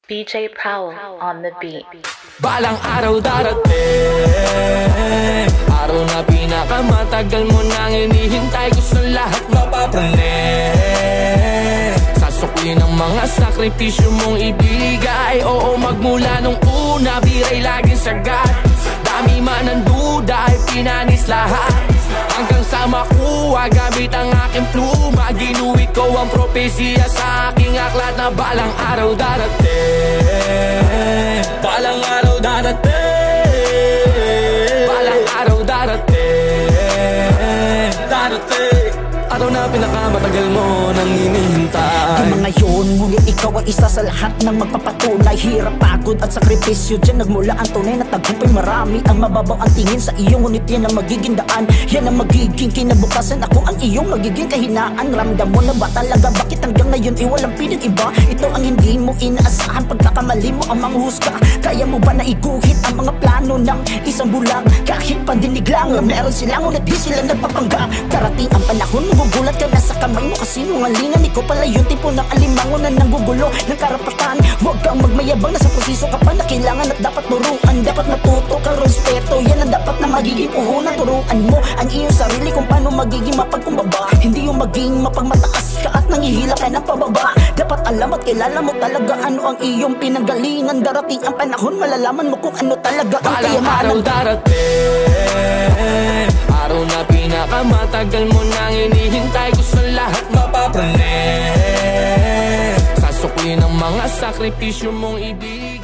DJ Prowl on the beat. Balang araw darating, araw na pinakamatagal mo nang hinihintay. Gusto lahat mapapraning, sasuklin ang mga sakripisyo mong ibigay. Oo, magmula nung una, biray laging sagat. Dami man ang duda, ay pinanis lahat. Hanggang sa makuha, gamit ang aking pluma. Ginuwit ko ang propesya sa aking aklat na balang araw darating. Balang araw darating, balang araw darating, darating. Araw na pinakamatagal mo nang hinihintay. Di mga yun, ngunit ikaw ay isa sa lahat ng magpapatunay. Hirap, pagod at sakripisyo, dyan nagmula ang tunay na tagumpay. Marami ang mababaw ang tingin sa iyo, ngunit yan ang magiging daan. Yan ang magiging kinabukasan. Ako ang iyong magiging kahinaan. Ramdam mo na ba talaga? Bakit hanggang ngayon ay walang piling iba? Ito ang hindi mo inaasahan, pagkakamali mo ang mga husga. Kaya mo ba na iguhit ang mga plano ng isang bulang? Kahit pandinig lang na meron sila, ngunit di sila nagpapangga. Darating ang panahon, magugulat ka na sa kamay mo kasi nungalingan. Ikaw pala yung tipo ng alimango na nanggugulo ng karapatan. Huwag kang magmayabang, nasa proseso ka pa na kailangan at dapat turuan. Dapat matuto kang respeto, yan ang dapat na magiging puhunan. Turuan mo ang iyong sarili kung paano magiging mapagkumbaba. Hindi yung maging mapagmataas ka at nangihila ka ng pababa. Dapat alam at kilala mo talaga ano ang iyong pinanggalingan. Darating ang panahon, malalaman mo kung ano talaga ang kayamanan. Balang araw darating, araw na pinakamatagal mo nang hinihintay. Gusto lahat mapapraning, sasuklin ang mga sakripisyo mong ibig.